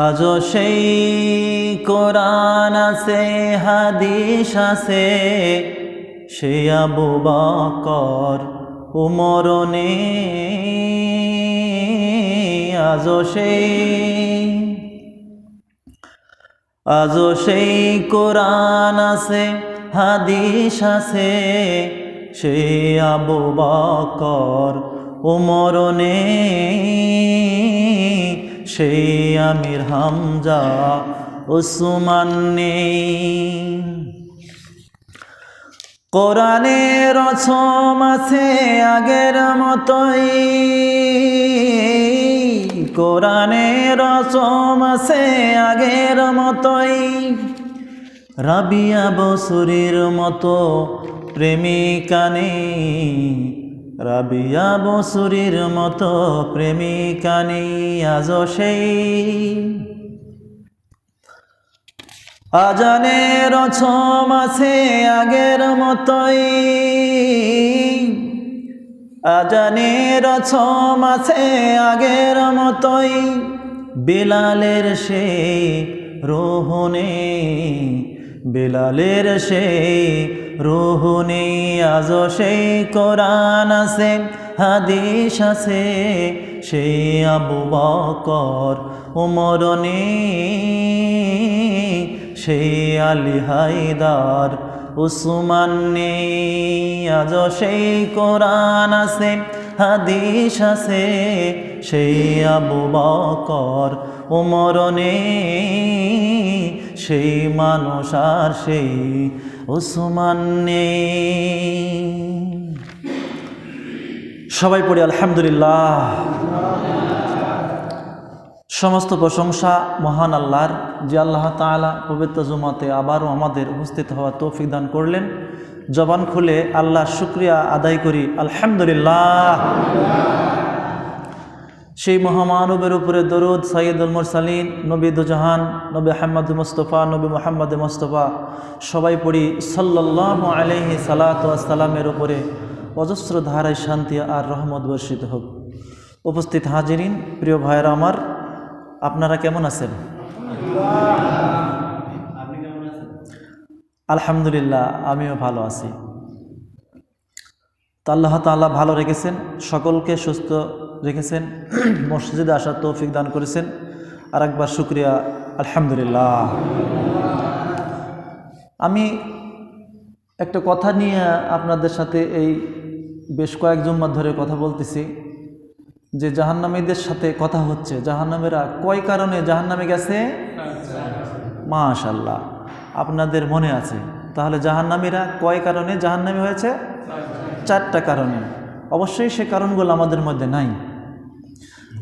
আজও সেই কোরআন আছে, হাদিস আছে, সেই আবু বকর উমর নেই। আজও সেই কোরআন আছে, হাদিস আছে, সেই আবু বকর উমর নেই। সেই আমির হামজা উসমান নেই। কোরআনের রসম আছে আগের মতোই, কোরআনের রসম আছে আগের মতোই। রাবিয়া বসুরীর মতো প্রেমিকা নেই, রাবিয়া বসুরীর মতো প্রেমিকা নেই। আজও সেই আজানের রসম আছে আগের মতোই, আজানের রসম আছে আগের মতোই। বেলালের সেই রূহ নেই, বেলালের সেই রূহ নেই। আজও সেই কোরআন আছে, হাদিস আছে, সেই আবু বকর উমর নেই। সেই আলী হায়দার উসমান নেই। আজও সেই কোরআন আছে, হাদিস আছে, সেই আবু বকর উমর নেই। সেই মানুষ আর সেই উসমান নেই। সবাই পড়ি আলহামদুলিল্লাহ। সমস্ত প্রশংসা মহান আল্লাহর, যে আল্লাহ তাআলা পবিত্র জুমাতে আবারও আমাদের উপস্থিত হওয়া তৌফিক দান করলেন। জবান খুলে আল্লাহর শুকরিয়া আদায় করি আলহামদুলিল্লাহ। সেই মহামানবের উপরে দরুদ, সাইয়্যিদুল মুরসালিন, নবী দুজাহান, নবী আহমদ মুস্তফা, নবী মুহাম্মদ মুস্তফা, সবাই পড়ি সাল্লাল্লাহু আলাইহি সালাতু ওয়াসসালামের উপরে অজস্র ধারায় শান্তি আর রহমত বর্ষিত হোক। উপস্থিত হাজিরিন, প্রিয় ভাইয়েরা আমার, আপনারা কেমন আছেন? আলহামদুলিল্লাহ, আমিও ভালো আছি। তো আল্লাহ তাআলা ভালো রেখেছেন, সকলকে সুস্থ রেখেছেন, মসজিদে আসার তৌফিক দান করেছেন। আর একবার শুকরিয়া আলহামদুলিল্লাহ। আমি একটা কথা নিয়ে আপনাদের সাথে এই বেশ কয়েক জুম্মা ধরে কথা বলতেছি, যে জাহান্নামীদের সাথে কথা হচ্ছে। জাহান্নামীরা কয় কারণে জাহান্নামে গেছে? মাশাআল্লাহ, আপনাদের মনে আছে। তাহলে জাহান্নামীরা কয় কারণে জাহান্নামী হয়েছে? 4টা কারণে। অবশ্যই সে কারণগুলো আমাদের মধ্যে নাই।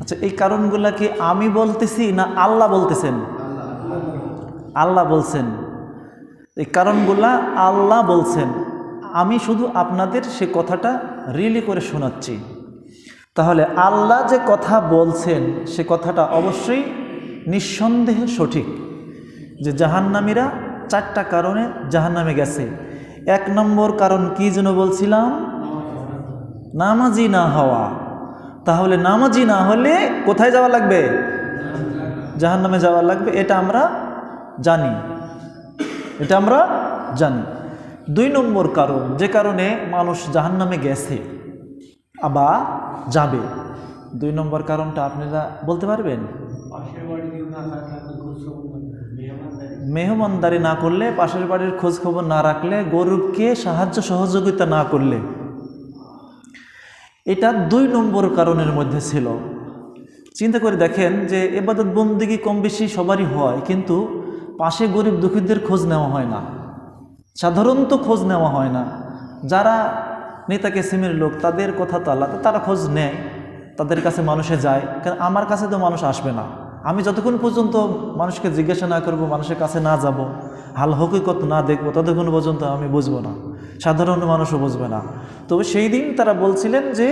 আচ্ছা, এই কারণগুলো কি আমি বলতেছি না আল্লাহ বলতেছেন? আল্লাহ বলছেন। এই কারণগুলা আল্লাহ বলছেন, আমি শুধু আপনাদের সে কথাটা রিলি করে শোনাচ্ছি। তাহলে আল্লাহ যে কথা বলছেন সে কথাটা অবশ্যই নিঃসন্দেহে সঠিক, যে জাহান্নামীরা 4টা কারণে জাহান্নামে গেছে। 1 নম্বর কারণ কি যেন বলছিলাম? নামাজি না হওয়া। তাহলে নামাজি না হলে কোথায় যাওয়া লাগবে? জাহান্নামে যাওয়া লাগবে। এটা আমরা জানি, এটা আমরা জানি। 2 নম্বর কারণ, যে কারণে মানুষ জাহান্নামে গেছে আবার যাবে, 2 নম্বর কারণটা আপনারা বলতে পারবেন? মেহমানদারি না করলে, পাশের বাড়ির খোঁজ খবর না রাখলে, গরিবকে সাহায্য সহযোগিতা না করলে, এটা 2 নম্বর কারণের মধ্যে ছিল। চিন্তা করে দেখেন যে ইবাদত বন্দেগী কম বেশি সবারই হয়, কিন্তু পাশে গরিব দুঃখীদের খোঁজ নেওয়া হয় না, সাধারণত খোঁজ নেওয়া হয় না। যারা নেতা কিসিমের লোক, তাদের কথা তো আলাদা, তারা খোঁজ নেয়, তাদের কাছে মানুষে যায়। কারণ আমার কাছে তো মানুষ আসবে না, আমি যতক্ষণ পর্যন্ত মানুষকে জিজ্ঞাসা না করব, মানুষের কাছে না যাব, হাল হকিকত না দেখব, ততক্ষণ পর্যন্ত আমি বুঝবো না, সাধারণ মানুষও বুঝবে না। তবে সেই দিন তারা বলছিলেন যে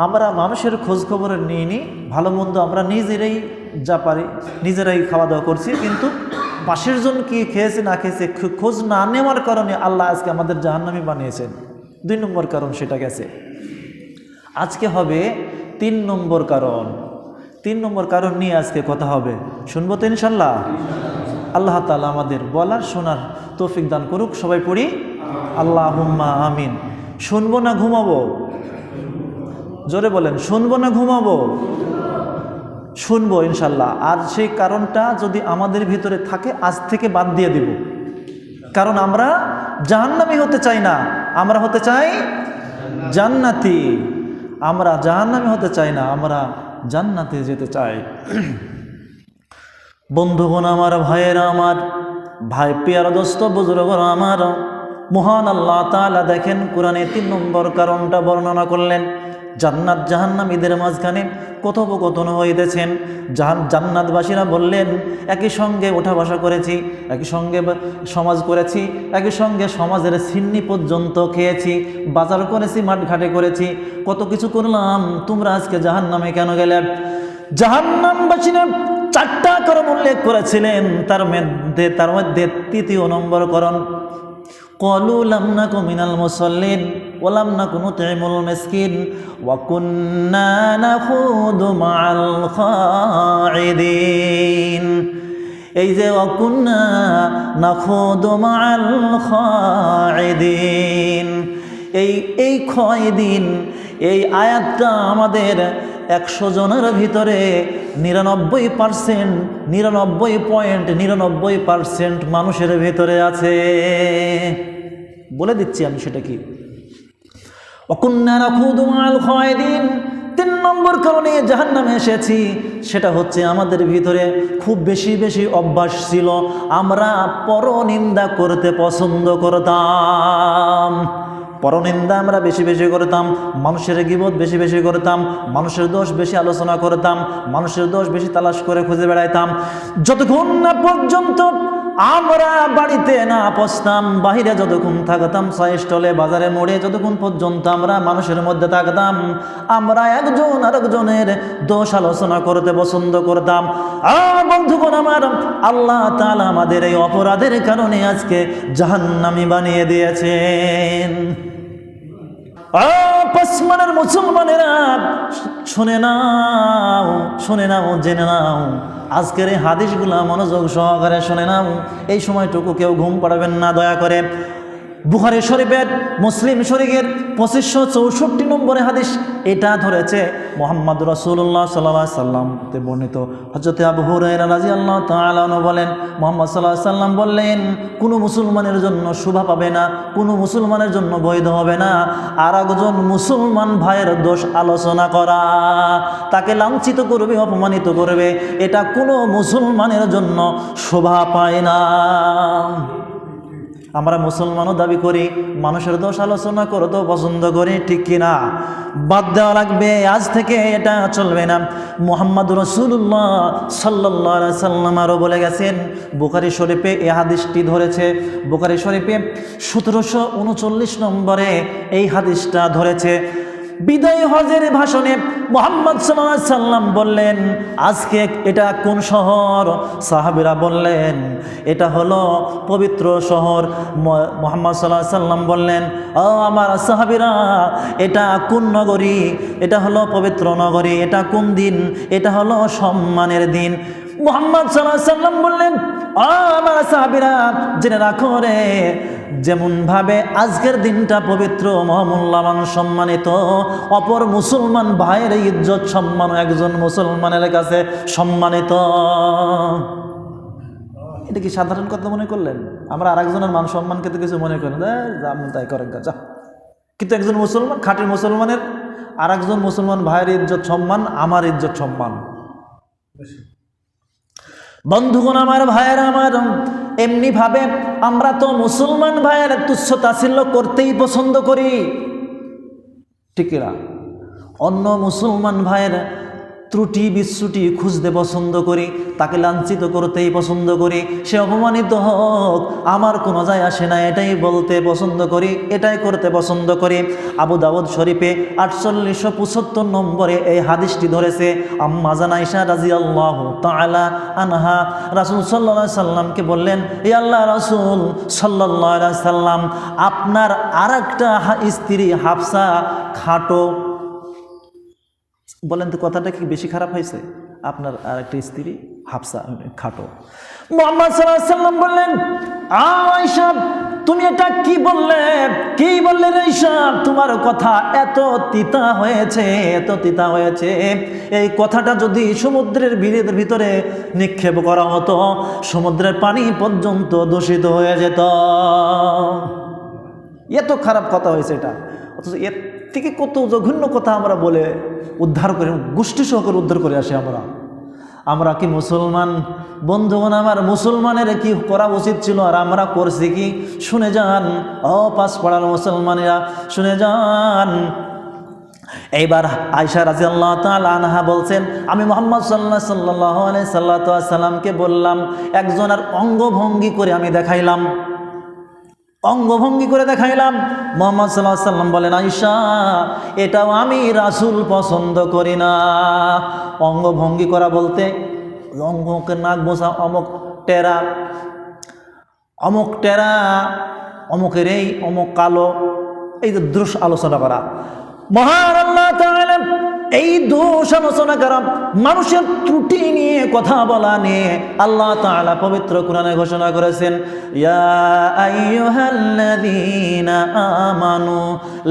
আমরা মানুষের খোঁজ খবর নিয়ে নিই, ভালো মন্দ আমরা নিজেরাই যা পারি নিজেরাই খাওয়া দাওয়া করছি, কিন্তু পাশের জন কি খেয়েছে না খেয়েছে খোঁজ না নেওয়ার কারণে আল্লাহ আজকে আমাদের জাহান্নামী বানিয়েছেন। 2 নম্বর কারণ সেটা গেছে। আজকে হবে 3 নম্বর কারণ। 3 নম্বর কারণ নিয়ে আজকে কথা হবে। শুনবো তো ইনশাল্লাহ? আল্লাহ তাআলা আমাদের বলার শোনার তৌফিক দান করুক। সবাই পড়ি আল্লাহুম্মা আমিন। শুনবো না ঘুমাবো? জোরে বলেন, শুনবো না ঘুমাবো? শুনবো ইনশাল্লাহ। আর সেই কারণটা যদি আমাদের ভিতরে থাকে আজ থেকে বাদ দিয়ে দিব, কারণ আমরা জাহান্নামী হতে চাই না, আমরা হতে চাই জান্নাতি। আমরা জাহান্নামী হতে চাই না, আমরা জান্নাতে যেতে চাই। বন্ধুগণ আমার, ভাইয়েরা আমার, ভাই পেয়ার দোস্ত বুজুর্গরা আমার, মহান আল্লাহ তাআলা দেখেন কোরআনে 3 নম্বর কারণটা বর্ণনা করলেন। জান্নাত জাহান্নামীদের মাঝখানে কথোপকথন হইতেছেন। জান্নাতবাসীরা বললেন, একই সঙ্গে ওঠা বসা করেছি, একই সঙ্গে সমাজ করেছি, একই সঙ্গে সমাজের সিন্নি পর্যন্ত খেয়েছি, বাজার করেছি, মাঠঘাটে করেছি, কত কিছু করলাম, তোমরা আজকে জাহান্নামে কেন গেলে? জাহান্নামবাসীরা 4টা কারণ উল্লেখ করেছিলেন, তার মধ্যে 3য় নম্বর কারণ, ক্বালু লাম নাকু মিনাল মুসাল্লিন ওয়া লাম নাকু নুতঈমুল মিসকিন ওয়া কুন্না নাখুদু মাআল খাইদিন। এই যে ওয়া কুন্না নাখুদু মাআল খাইদিন, এই খাইদিন, এই আয়াতটা আমাদের 100 জনের ভিতরে 99% মানুষের ভিতরে আছে। বলে দিচ্ছি আমি সেটা কি। ওয়াকুন্না নাখুদু মাআল খাইদিন, 3 নম্বর কারণে জাহান্নামে এসেছি, সেটা হচ্ছে আমাদের ভিতরে খুব বেশি অভ্যাস ছিল, আমরা পরনিন্দা করতে পছন্দ করতাম। পরনিন্দা আমরা বেশি করতাম, মানুষের গীবত বেশি করতাম, মানুষের দোষ বেশি আলোচনা করতাম, মানুষের দোষ বেশি তালাশ করে খুঁজে বেড়াইতাম। যতক্ষণ না পর্যন্ত আমরা বাড়িতে না পৌঁছতাম, বাহিরে যতক্ষণ থাকতাম, চায়ের স্টলে, বাজারে, মোড়ে, যতক্ষণ পর্যন্ত আমরা মানুষের মধ্যে থাকতাম, আমরা একজন আরেকজনের দোষ আলোচনা করতে পছন্দ করতাম। আর বন্ধুগণ আমার, আল্লাহ তাআলা আমাদের এই অপরাধের কারণে আজকে জাহান্নামী বানিয়ে দিয়েছেন। আসমানের মুসলমানেরা শুনে নাও, জেনে নাও, আজকের এই হাদিসগুলা মনোযোগ সহকারে শুনে নাও। এই সময়টুকু কেউ ঘুম পাড়াবেন না দয়া করে। বুখারী শরীফের, মুসলিম শরীফের 2564 নম্বরে হাদিস, এটা ধরেছে মুহাম্মদ রাসূলুল্লাহ সাল্লাল্লাহু আলাইহি সাল্লামতে বর্ণিত। হযরত আবু হুরায়রা রাদিয়াল্লাহু তাআলা আনহু বলেন, মুহাম্মদ সাল্লাল্লাহু আলাইহি সাল্লাম বললেন, কোনো মুসলমানের জন্য শোভা পাবে না, কোনো মুসলমানের জন্য বৈধ হবে না আর একজন মুসলমান ভাইয়ের দোষ আলোচনা করা, তাকে লাঞ্ছিত করবে, অপমানিত করবে, এটা কোনো মুসলমানের জন্য শোভা পায় না। আমরা মুসলমানও দাবি করি, মানুষের দোষ আলোচনা করতেও পছন্দ করি, ঠিক কিনা? বাদ দেওয়া লাগবে, আজ থেকে এটা চলবে না। মুহাম্মদ রাসূলুল্লাহ সাল্লাল্লাহু আলাইহি সাল্লাম আরও বলে গেছেন, বুখারী শরীফে এই হাদিসটি ধরেছে, বুখারী শরীফে 1739 নম্বরে এই হাদিসটা ধরেছে। বিদায় হজের ভাষণে মুহাম্মদ সাল্লাল্লাহু আলাইহি সাল্লাম বললেন, আজকে এটা কোন শহর? সাহাবীরা বললেন, এটা হলো পবিত্র শহর। মুহাম্মদ সাল্লাল্লাহু আলাইহি সাল্লাম বললেন, ও আমার সাহাবীরা, এটা কোন নগরী? এটা হলো পবিত্র নগরী। এটা কোন দিন? এটা হলো সম্মানের দিন। মুহাম্মদ সাল্লাল্লাহু আলাইহি সাল্লাম বললেন, ও আমার সাহাবীরা, জেনে রাখো রে, যেমনভাবে আজকের দিনটা পবিত্র, মহামূল্যবান, সম্মানিত, অপর মুসলমান ভাইয়ের ইজ্জত সম্মান একজন মুসলমানের কাছে সম্মানিত। এটা কি সাধারণ কথা মনে করলেন? আমরা আরেকজনের মান সম্মানকে তো কিছু মনে করেন, যা মন তাই করেন, যা। কিন্তু একজন মুসলমান, খাঁটি মুসলমানের আরেকজন মুসলমান ভাইয়ের ইজ্জত সম্মান, আমার ইজ্জত সম্মান। বন্ধুগণ আমার, ভাইয়েরা আমার, এমনিভাবে আমরা তো মুসলমান ভাইয়ের তুচ্ছ তাচ্ছিল্য করতেই পছন্দ করি, ঠিক না? অন্য মুসলমান ভাইয়ের ত্রুটি বিচ্যুটি খুঁজতে পছন্দ করি, তাকে লাঞ্ছিত করতেই পছন্দ করি, সে অপমানিত হোক আমার কোনো যায় আসে না, এটাই বলতে পছন্দ করি, এটাই করতে পছন্দ করি। আবু দাউদ শরীফে 4875 নম্বরে এই হাদিসটি ধরেছে। আম্মা জান আয়েশা রাদিয়াল্লাহু তাআলা আনহা রাসূল সাল্লাল্লাহু আলাইহি সাল্লামকে বললেন, হে আল্লাহর রাসূল সাল্লাল্লাহু আলাইহি সাল্লাম, আপনার আরেকটা স্ত্রী হাফসা খাটো। বলেন তো, কথাটা কি বেশি খারাপ হয়েছে? আপনার আরেকটা স্ত্রী হাফসা খাটো। মুহাম্মদ সাল্লাল্লাহু আলাইহি সাল্লাম বললেন, আয়েশা তুমি এটা কি বললে, কি বললে রে আয়েশা, তোমার কথা এত তিতা হয়েছে, এত তিতা হয়েছে, এই কথাটা যদি সমুদ্রের ভিতরে নিক্ষেপ করা হতো সমুদ্রের পানি পর্যন্ত দূষিত হয়ে যেত। এত খারাপ কথা হয়েছে এটা, অথচ এর থেকে কত জঘন্য কথা আমরা বলে উদ্ধার করে, গোষ্ঠী সহকারে উদ্ধার করে আসি আমরা কি মুসলমান? বন্ধুগণ আমার, মুসলমানের কি করা উচিত ছিল আর আমরা করছি কি? শুনে যান ও পাঁচ পাড়ার মুসলমানেরা, শুনে যান। এইবার আয়েশা রাদিয়াল্লাহু তাআলা আনহা বলছেন, আমি মুহাম্মদ সাল্লাল্লাহু আলাইহি সাল্লামকে বললাম, একজনের অঙ্গভঙ্গি করে আমি দেখাইলাম, অঙ্গভঙ্গি করে দেখাইলাম। মুহাম্মদ সাল্লাল্লাহু আলাইহি সাল্লাম বলেন, আয়েশা এটাও আমি রাসূল পছন্দ করি না। অঙ্গভঙ্গি করা বলতে অঙ্গকে নাক বোঝা, অমুক টেরা, অমুক টেরা, অমুকের এই, অমুক কালো, এই যে দোষ আলোচনা করা। মহান আল্লাহ তাআলা এই দোষ আলোচনা করা, মানুষের ত্রুটি নিয়ে কথা বলা নিয়ে আল্লাহ তাআলা পবিত্র কোরআনে ঘোষণা করেছেন, ইয়া আইয়ুহাল্লাযীনা আমানু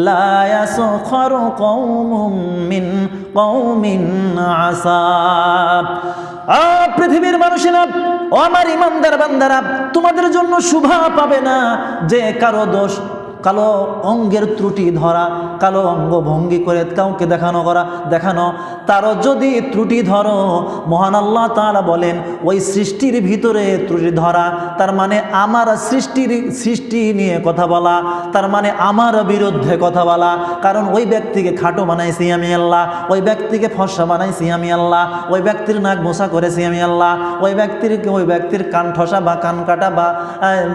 লা ইয়াসখারু কওমুম মিন কওমিন আসা। পৃথিবীর মানুষেরা, ও আমার ইমানদার বান্দারা, তোমাদের জন্য শুভা পাবে না যে কারো দোষ, কালো অঙ্গের ত্রুটি ধরা, কালো অঙ্গভঙ্গি করে কাউকে দেখানো, তারও যদি ত্রুটি ধরো, মহান আল্লাহ তাআলা বলেন ওই সৃষ্টির ভিতরে ত্রুটি ধরা, তার মানে আমার সৃষ্টি নিয়ে কথা বলা, তার মানে আমার বিরুদ্ধে কথা বলা। কারণ ওই ব্যক্তিকে খাটো বানাইছি আমি আল্লাহ, ওই ব্যক্তিকে ফর্সা বানাইছি আমি আল্লাহ, ওই ব্যক্তির নাক মোছা করেছি আমি আল্লাহ, ওই ব্যক্তির কান ঠসা বা কান কাটা বা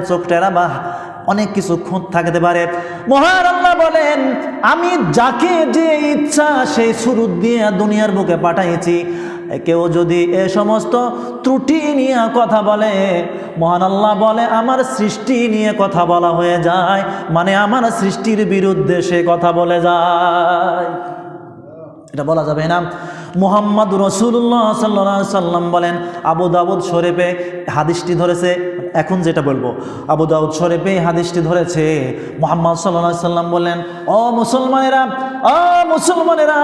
চোখ টেরা বা অনেক কিছু খুঁত থাকতে পারে। মহান আল্লাহ বলেন, আমি যাকে যে ইচ্ছা সেই সুরুত দিয়ে দুনিয়ার বুকে পাঠাইছি। কেউ যদি এ সমস্ত ত্রুটি নিয়ে কথা বলে, মহান আল্লাহ বলে আমার সৃষ্টি নিয়ে কথা বলা হয়ে যায়, মানে আমার সৃষ্টির বিরুদ্ধে সে কথা বলে যায়। এটা বলা যাবে না। মুহাম্মদ রাসূলুল্লাহ সাল্লাল্লাহু আলাইহি সাল্লাম বলেন, আবু দাউদ শরীফে হাদিসটি ধরেছে, এখন যেটা বলবো আবু দাউদ শরীফে হাদিসটি ধরেছে। মুহাম্মদ সাল্লাল্লাহু আলাইহি সাল্লাম বলেন, ও মুসলমানেরা, ও মুসলমানেরা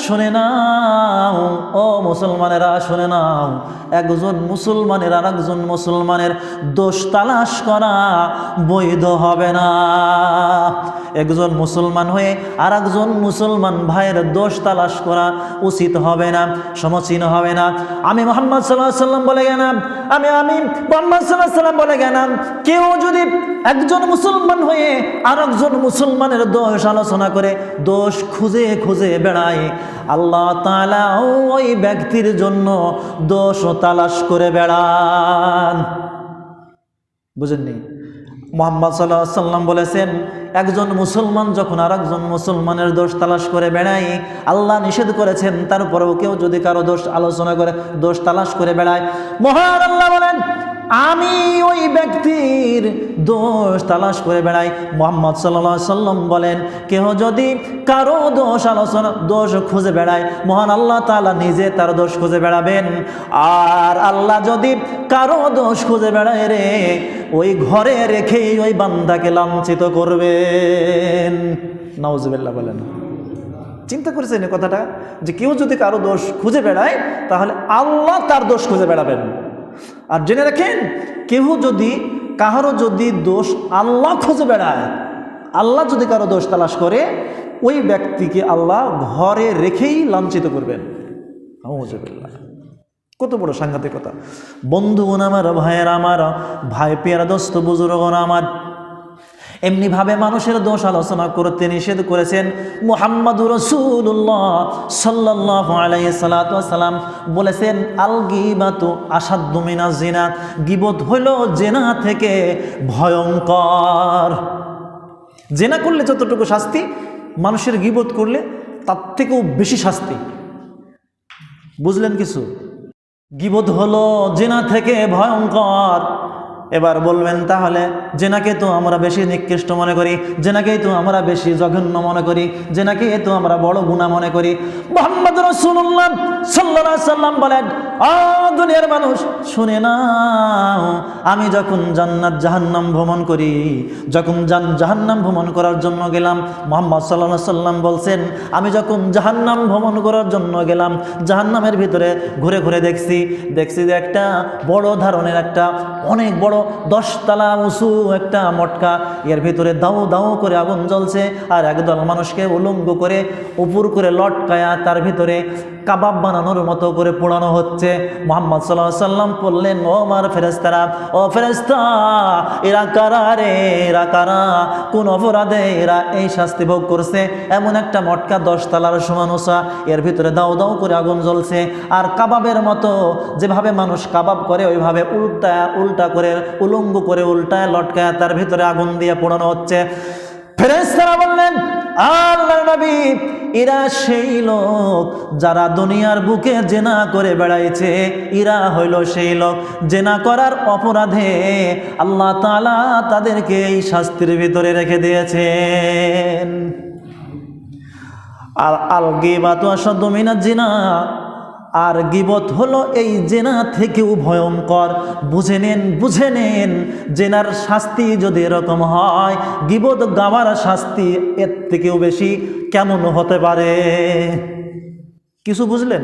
শুনে নাও, ও মুসলমানেরা শুনে নাও, একজন মুসলমানের আর একজন মুসলমানের দোষ তালাশ করা বৈধ হবে না। একজন মুসলমান হয়ে আর একজন মুসলমান ভাইয়ের দোষ তালাশ করা উচিত হবে না, সমীচীন হবে না। আমি মুহাম্মদ সাল্লাল্লাহু আলাইহি সাল্লাম বলে গেলাম, আমি মুহাম্মদ সাল্লাল্লাহু আলাইহি সাল্লাম বলে গেলাম, কেউ যদি একজন মুসলমান হয়ে আর একজন মুসলমানের দোষ আলোচনা করে, দোষ খুঁজে খুঁজে বেড়ায়, আল্লাহ তাআলা ওই ব্যক্তির জন্য দোষ তালাশ করে বেড়ান। বুঝেননি? মুহাম্মদ সাল্লাল্লাহু আলাইহি সাল্লাম বলেছেন, একজন মুসলমান যখন আর একজন মুসলমানের দোষ তালাশ করে বেড়ায়, আল্লাহ নিষেধ করেছেন, তারপরেও কেউ যদি কারো দোষ আলোচনা করে, দোষ তালাশ করে বেড়ায়, মহান আল্লাহ বলেন আমি ওই ব্যক্তির দোষ তালাশ করে বেড়াই। মুহাম্মদ সাল্লাল্লাহু আলাইহি সাল্লাম বলেন, কেউ যদি কারো দোষ খুঁজে বেড়ায়, মহান আল্লাহ তাআলা নিজে তার দোষ খুঁজে বেড়াবেন। আর আল্লাহ যদি কারো দোষ খুঁজে বেড়ায় রে, ওই ঘরে রেখেই ওই বান্দাকে লাঞ্ছিত করবেন। নাউজুবিল্লাহ বলেন। চিন্তা করেছেন এই কথাটা, যে কেউ যদি কারো দোষ খুঁজে বেড়ায় তাহলে আল্লাহ তার দোষ খুঁজে বেড়াবেন। আর জেনে রাখেন, কারো যদি দোষ আল্লাহ খুঁজে বেড়ায়, আল্লাহ যদি কারো দোষ তালাশ করে, ওই ব্যক্তিকে আল্লাহ ঘরে রেখেই লাঞ্ছিত করবেন। আউযুবিল্লাহ। কত বড় সাংঘাতিকতা! বন্ধুগণ আমার, ভাইয়ের আমার, ভাই পেয়ারা দোস্ত বুজুর্গণ আমার, এমনিভাবে মানুষের দোষ আলোচনা করতে নিষেধ করেছেন মুহাম্মাদুর রাসূলুল্লাহ সাল্লাল্লাহু আলাইহি সাল্লাম। বলেছেন, আল গীবাতু আসাদ্দু মিনাজ জিনা, গীবত হইল জেনা থেকে ভয়ঙ্কর। জেনা করলে যতটুকু শাস্তি, মানুষের গীবত করলে তার থেকেও বেশি শাস্তি। বুঝলেন কিছু? গীবত হলো জেনা থেকে ভয়ঙ্কর। এবার বলবেন তাহলে জেনাকে তো আমরা বেশি নিকৃষ্ট মনে করি, জেনাকেই তো আমরা বেশি জঘন্য মনে করি, জেনাকে তো আমরা বড় গুনাহ মনে করি। মুহাম্মদ রাসূলুল্লাহ সাল্লাল্লাহু আলাইহি সাল্লাম বলেন, দুনিয়ার মানুষ শুনে নাও, আমি যখন জান্নাত জাহান্নাম ভ্রমণ করি, যখন জাহান্নাম ভ্রমণ করার জন্য গেলাম, মুহাম্মদ সাল্লাল্লাহু আলাইহি সাল্লাম বলছেন, আমি যখন জাহান্নাম ভ্রমণ করার জন্য গেলাম, জাহান্নামের ভিতরে ঘুরে ঘুরে দেখছি যে একটা বড় ধরনের একটা অনেক বড় 10 তলা উঁচু একটা মটকা, এর ভিতরে দাউ দাউ করে আগুন জ্বলছে, আর একদল মানুষকে উলঙ্গ করে উপর করে লটকায়া তার ভিতরে কাবাব বানানোর মতো করে পোড়ানো হচ্ছে। মুহাম্মদ সাল্লাল্লাহু আলাইহি সাল্লাম বললেন, ও আমার ফেরেশতারা, ও ফেরেশতা, এরা কারা রে, এরা কারা, কোন অপরাধে এরা এই শাস্তি ভোগ করছে? এমন একটা মটকা 10 তলার সমান উঁচা, এর ভিতরে দাউ দাউ করে আগুন জ্বলছে, আর কাবাবের মতো যেভাবে মানুষ কাবাব করে ওইভাবে উল্টা করে উলঙ্গ করে উল্টায় লটকায় তার ভিতরে আগুন দিয়ে পোড়ানো হচ্ছে। ফেরেশতারা বললেন, আল্লাহর নবী, এরা সেই লোক যারা দুনিয়ার বুকে জেনা করে বেড়াইছে, এরা হইল সেই লোক জেনা করার অপরাধে আল্লাহ তাআলা তাদেরকে এই শাস্তির ভিতরে রেখে দিয়েছেন। আর আল গীবাতু আশাদ্দু মিনাজ জিনা, আর গীবত হলো এই জেনা থেকেও ভয়ঙ্কর। বুঝে নেন জেনার শাস্তি যদি এরকম হয়, গীবত গাওয়ার শাস্তি এর থেকেও বেশি কেমন হতে পারে? কিছু বুঝলেন?